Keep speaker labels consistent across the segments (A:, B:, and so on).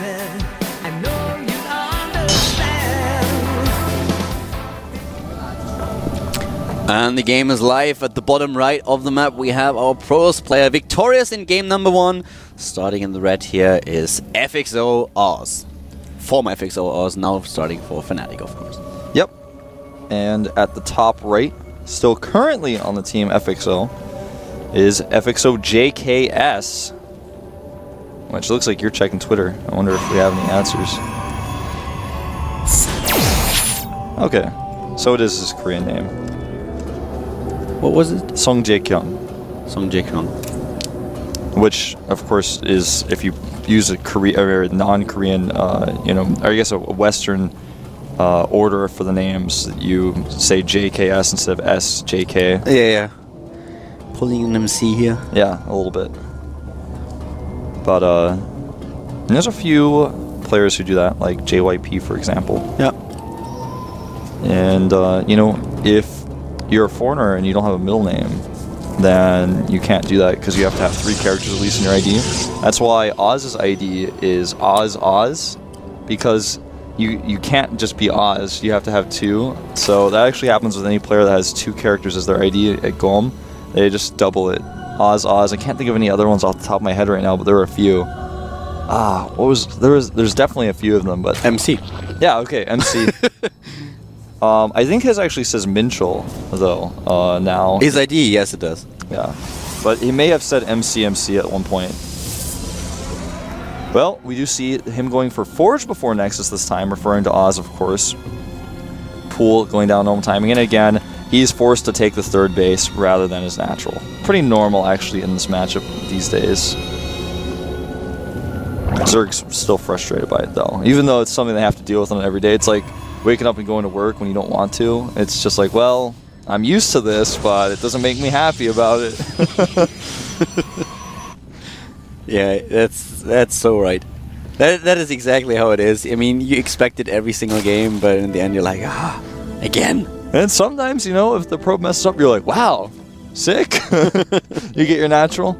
A: listen, I know you'll understand.
B: And the game is live. At the bottom right of the map, we have our pros player victorious in game number 1. Starting in the red here is FXO Oz. Former FXO Oz, now starting for Fnatic, of course.
C: Yep. And at the top right, still currently on the team FXO, is FXO JKS. Which looks like you're checking Twitter. I wonder if we have any answers. Okay. So it is his Korean name.
B: What was it?
C: Song Jae-kyung.
B: Song Jae-kyung.
C: Which, of course, is if you use a non-Korean, you know, or I guess a Western order for the names, you say JKS instead of SJK.
B: Yeah. Pulling an MC here.
C: Yeah, a little bit. But there's a few players who do that, like JYP, for example.
B: Yeah.
C: And, you know, if you're a foreigner and you don't have a middle name, then you can't do that because you have to have 3 characters at least in your ID. That's why Oz's ID is Oz, because you can't just be Oz, you have to have 2. So that actually happens with any player that has 2 characters as their ID at GOM. They just double it. Oz. I can't think of any other ones off the top of my head right now, but there were a few. There's definitely a few of them, but
B: MC.
C: Yeah, okay, MC. I think his actually says Minchel, though, now.
B: His ID, yes it does.
C: Yeah. But he may have said MC at one point. Well, we do see him going for Forge before Nexus this time, referring to Oz, of course. Pool going down normal timing, and again, he's forced to take the 3rd base rather than his natural. Pretty normal, actually, in this matchup these days. Zerg's still frustrated by it, though. Even though it's something they have to deal with on every day. It's like waking up and going to work when you don't want to. It's just like, well, I'm used to this, but it doesn't make me happy about it.
B: Yeah, that's so right. That is exactly how it is. I mean, you expect it every single game, but in the end you're like, again?
C: And sometimes, you know, if the probe messes up, you're like, wow, sick. You get your natural.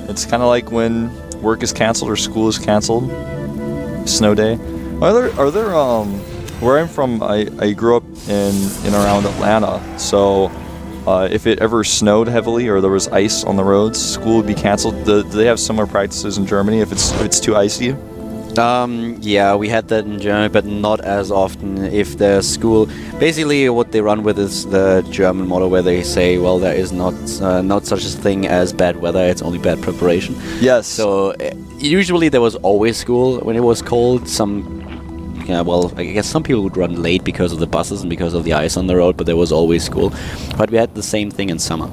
C: It's kind of like when work is canceled or school is canceled. Snow day. Are there where I'm from, I grew up in around Atlanta, so if it ever snowed heavily or there was ice on the roads, school would be canceled. Do they have similar practices in Germany if it's too icy?
B: Yeah, we had that in Germany, but not as often. If the school, basically what they run with is the German model where they say, well, there is not such a thing as bad weather, it's only bad preparation.
C: Yes.
B: So usually there was always school when it was cold. Yeah, well, I guess some people would run late because of the buses and because of the ice on the road, but there was always school. But we had the same thing in summer.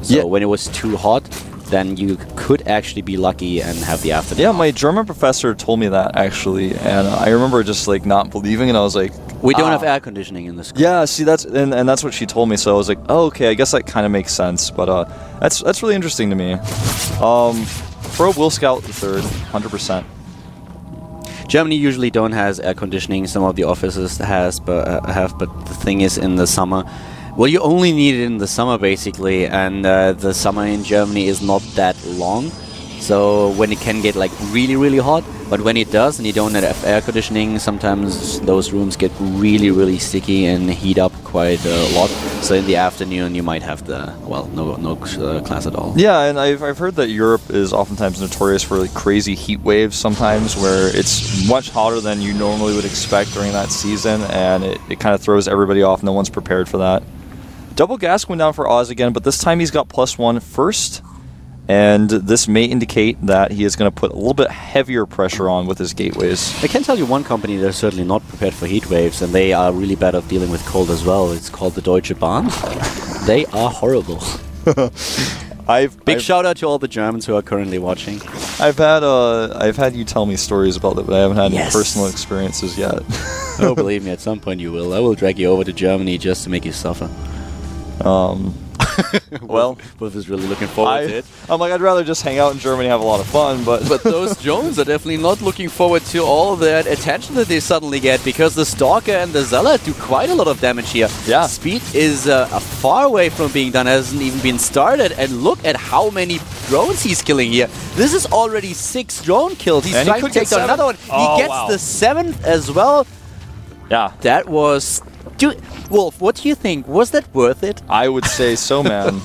B: So when it was too hot, then you could actually be lucky and have the afternoon.
C: Yeah, my German professor told me that, actually, and I remember just like not believing, and I was like,
B: we don't have air conditioning in the school.
C: Yeah, see, that's and that's what she told me, so I was like, oh, okay, I guess that kind of makes sense, but that's really interesting to me. Pro will scout the 3rd, 100%.
B: Germany usually don't has air conditioning. Some of the offices have, but the thing is, in the summer, well, you only need it in the summer basically, and the summer in Germany is not that long. So when it can get like really hot, but when it does and you don't have air conditioning, sometimes those rooms get really sticky and heat up quite a lot. So in the afternoon you might have no class at all. Yeah,
C: and I've heard that Europe is oftentimes notorious for like crazy heat waves sometimes, where it's much hotter than you normally would expect during that season, and it kind of throws everybody off. No one's prepared for that. Double gas going down for Oz again, but this time he's got +1 first. And this may indicate that he is going to put a little bit heavier pressure on with his gateways.
B: I can tell you one company that's certainly not prepared for heat waves, and they are really bad at dealing with cold as well. It's called the Deutsche Bahn. They are horrible. Big shout out to all the Germans who are currently watching.
C: I've had you tell me stories about it, but I haven't had any personal experiences yet.
B: Oh, believe me, at some point you will. I will drag you over to Germany just to make you suffer.
C: Well,
B: Wolf is really looking forward to it.
C: I'm like, I'd rather just hang out in Germany and have a lot of fun, but
B: Those drones are definitely not looking forward to all that attention that they suddenly get, because the Stalker and the Zealot do quite a lot of damage here.
C: Yeah.
B: Speed is far away from being done, hasn't even been started, and look at how many drones he's killing here. This is already 6 drone kills. He's
C: And he
B: trying to
C: could get
B: take down
C: 7.
B: another one.
C: Oh,
B: He gets
C: wow.
B: the 7th as well.
C: yeah.
B: That was... Wolf, what do you think? Was that worth it?
C: I would say so, man.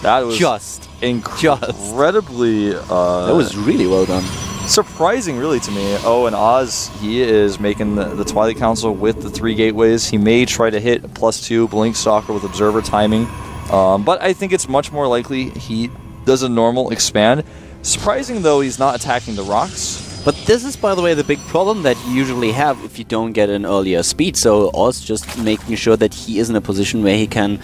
C: That was
B: Just.
C: incredibly
B: That was really well done.
C: surprising, really, to me. Oh, and Oz, he is making the Twilight Council with the 3 gateways. He may try to hit +2 Blink Stalker with Observer timing, but I think it's much more likely he does a normal expand. Surprising, though, he's not attacking the rocks.
B: But this is, by the way, the big problem that you usually have if you don't get an earlier speed. So Oz just making sure that he is in a position where he can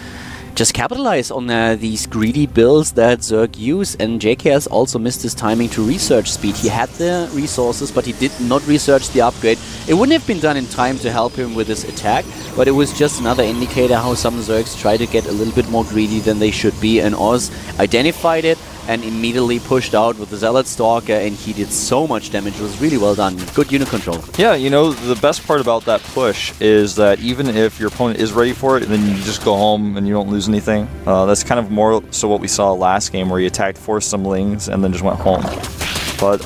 B: just capitalize on these greedy builds that Zerg use. And JKS also missed his timing to research speed. He had the resources, but he did not research the upgrade. It wouldn't have been done in time to help him with his attack, but it was just another indicator how some Zergs try to get a little bit more greedy than they should be. And Oz identified it and immediately pushed out with the Zealot Stalker, and he did so much damage. It was really well done. Good unit control.
C: Yeah, you know, the best part about that push is that even if your opponent is ready for it, then you just go home and you don't lose anything. That's kind of more so what we saw last game, where he attacked 4 Sumlings and then just went home. But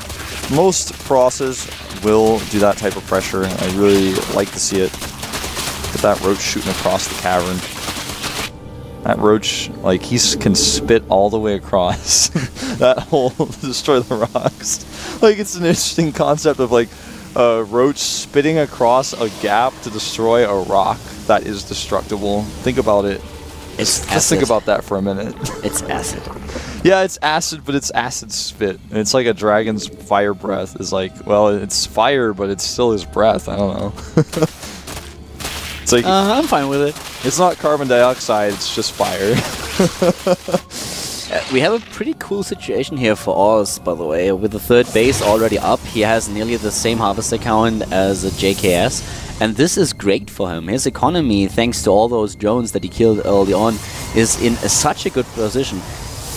C: most Process will do that type of pressure. I really like to see it. Get that Roach shooting across the cavern. That Roach, like, he can spit all the way across that hole to destroy the rocks. Like, it's an interesting concept of, like, a Roach spitting across a gap to destroy a rock that is destructible. Think about it.
B: It's
C: Just think about that for a minute.
B: It's acid.
C: Yeah, it's acid, but it's acid spit. And it's like a dragon's fire breath. Is like, well, it's fire, but it's still his breath. I don't know. It's like,
B: I'm fine with it.
C: it's not carbon dioxide, it's just fire.
B: We have a pretty cool situation here for Oz, by the way. With the 3rd base already up, he has nearly the same harvester count as a JKS. And this is great for him. His economy, thanks to all those drones that he killed early on, is in such a good position.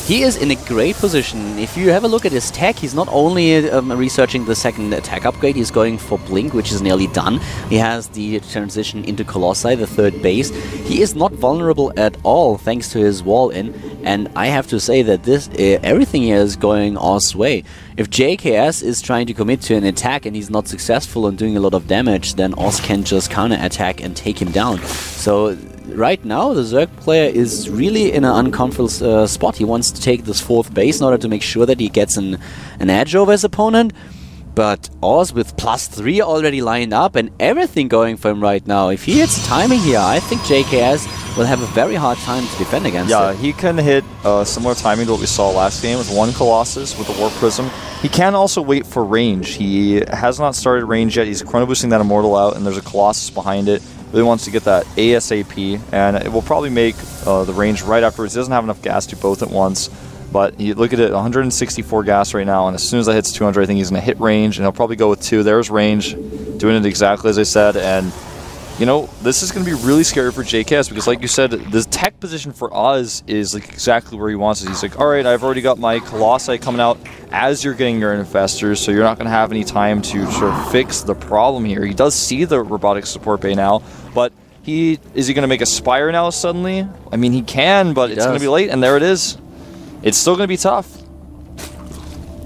B: He is in a great position. If you have a look at his tech, he's not only researching the 2nd attack upgrade, he's going for Blink, which is nearly done. He has the transition into Colossi, the 3rd base. He is not vulnerable at all, thanks to his wall-in. And I have to say that this everything here is going Oz's way. If JKS is trying to commit to an attack and he's not successful in doing a lot of damage, then Oz can just counter-attack and take him down. So right now, the Zerg player is really in an uncomfortable spot. He wants to take this 4th base in order to make sure that he gets an edge over his opponent. But Oz with +3 already lined up and everything going for him right now. If he hits timing here, I think JKS will have a very hard time to defend against
C: Yeah,
B: it.
C: he can hit similar timing to what we saw last game with 1 Colossus with the Warp Prism. He can also wait for range. He has not started range yet. He's chrono boosting that Immortal out, and there's a Colossus behind it. Really wants to get that ASAP, and it will probably make the range right afterwards. He doesn't have enough gas to do both at once. But you look at it, 164 gas right now, and as soon as that hits 200, I think he's going to hit range, and he'll probably go with 2. There's range, doing it exactly as I said, and, you know, this is going to be really scary for JKS, because like you said, the tech position for Oz is like exactly where he wants it. He's like, alright, I've already got my Colossi coming out as you're getting your Infestors, so you're not going to have any time to sort of fix the problem here. He does see the robotic support bay now, but is he going to make a Spire now suddenly? I mean, he can, but it's going to be late, and there it is. It's still going to be tough.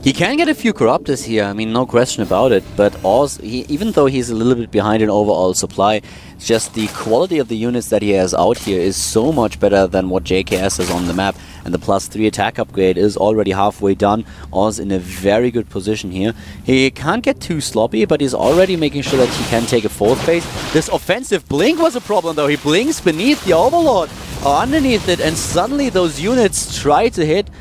B: He can get a few Corruptors here, I mean, no question about it, but Oz, even though he's a little bit behind in overall supply, it's just the quality of the units that he has out here is so much better than what JKS has on the map, and the +3 attack upgrade is already halfway done. Oz in a very good position here. He can't get too sloppy, but he's already making sure that he can take a 4th base. This offensive blink was a problem though. He blinks beneath the Overlord, or underneath it, and suddenly those units try to hit.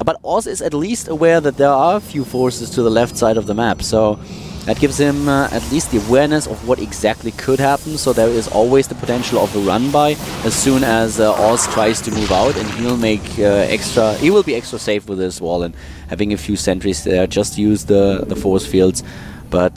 B: But Oz is at least aware that there are a few forces to the left side of the map, so that gives him at least the awareness of what exactly could happen, so there is always the potential of a run-by as soon as Oz tries to move out, and he'll make he will be extra safe with his wall and having a few sentries there, just use the force fields, but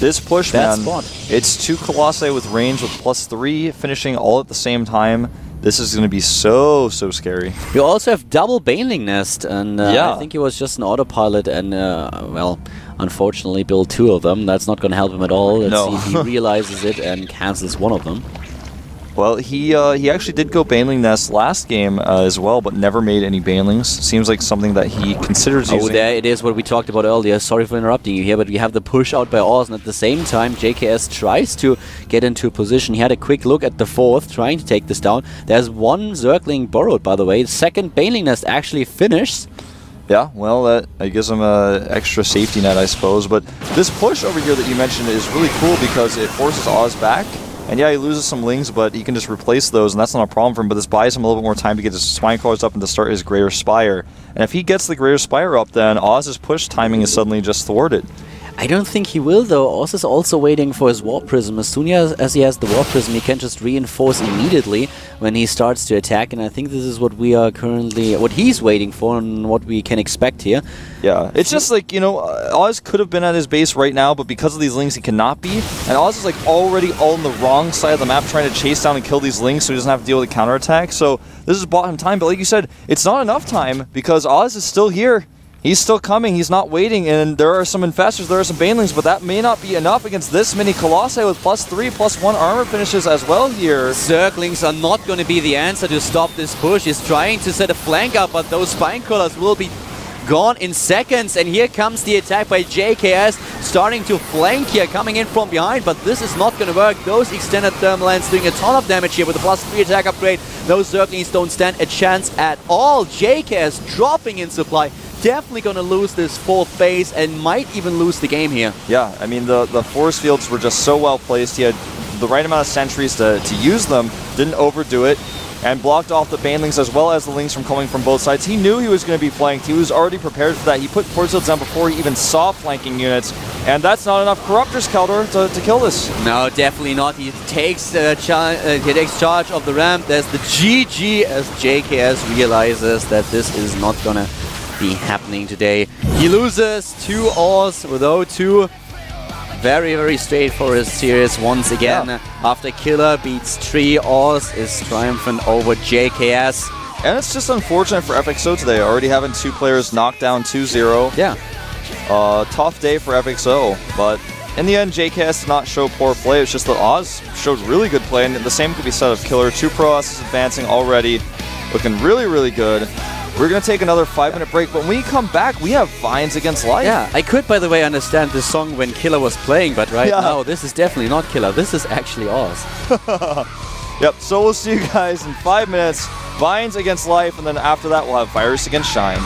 C: this push,
B: bad
C: man,
B: spot.
C: It's 2 Colossi with range with +3, finishing all at the same time. This is going to be so scary.
B: We also have double Baneling Nest, and
C: Yeah.
B: I think he was just an autopilot, and well, unfortunately built 2 of them. That's not going to help him at all. Let's
C: No.
B: see if he realizes it and cancels one of them.
C: Well, he actually did go Baneling Nest last game as well, but never made any Banelings. Seems like something that he considers
B: Oh,
C: using.
B: there it is, what we talked about earlier. Sorry for interrupting you here, but we have the push out by Oz, and at the same time, JKS tries to get into a position. He had a quick look at the 4th, trying to take this down. There's 1 Zergling borrowed, by the way. The 2nd Baneling Nest actually finished.
C: Yeah, well, that gives him an extra safety net, I suppose. But this push over here that you mentioned is really cool because it forces Oz back. And yeah, he loses some lings, but he can just replace those, and that's not a problem for him. But this buys him a little bit more time to get his Spine Crawlers up and to start his Greater Spire. And if he gets the Greater Spire up, then Oz's push timing is suddenly just thwarted.
B: I don't think he will, though. Oz is also waiting for his Warp Prism. As soon as he has the Warp Prism, he can just reinforce immediately when he starts to attack, and I think this is what we are currently... what he's waiting for and what we can expect here.
C: Yeah, it's just like, you know, Oz could have been at his base right now, but because of these lings, he cannot be. And Oz is like already on the wrong side of the map trying to chase down and kill these lings so he doesn't have to deal with a counterattack. So this has bought him time, but like you said, it's not enough time because Oz is still here. He's still coming, he's not waiting, and there are some Infestors, there are some Banelings, but that may not be enough against this many Colossi with +3, +1 armor finishes as well here.
B: Zerglings are not going to be the answer to stop this push. He's trying to set a flank up, but those Spine Crawlers will be gone in seconds, and here comes the attack by JKS, starting to flank here, coming in from behind, but this is not going to work. Those extended thermal lands doing a ton of damage here with a +3 attack upgrade. Those Zerglings don't stand a chance at all. JKS dropping in supply. Definitely going to lose this 4th base and might even lose the game here.
C: Yeah, I mean, the force fields were just so well placed. He had the right amount of sentries to use them, didn't overdo it, and blocked off the Banelings as well as the Lings from coming from both sides. He knew he was going to be flanked. He was already prepared for that. He put force fields down before he even saw flanking units, and that's not enough Corruptors, Keldor, to kill this.
B: No, definitely not. He takes charge of the ramp. There's the GG as JKS realizes that this is not going to be happening today. He loses 2 Oz with 0-2. Very straight for his series once again.
C: Yeah.
B: After Killer beats 3, Oz is triumphant over JKS.
C: And it's just unfortunate for FXO today, already having 2 players knocked down 2-0.
B: Yeah.
C: Tough day for FXO, but in the end, JKS did not show poor play. It's just that Oz showed really good play, and the same could be said of Killer. 2 Pro Os's advancing already, looking really good. We're going to take another 5-minute break, but when we come back, we have Vines against Life.
B: Yeah, I could, by the way, understand this song when Killer was playing, but right now, this is definitely not Killer. This is actually Oz.
C: Yep, so we'll see you guys in 5 minutes. Vines against Life, and then after that, we'll have Virus against Shine.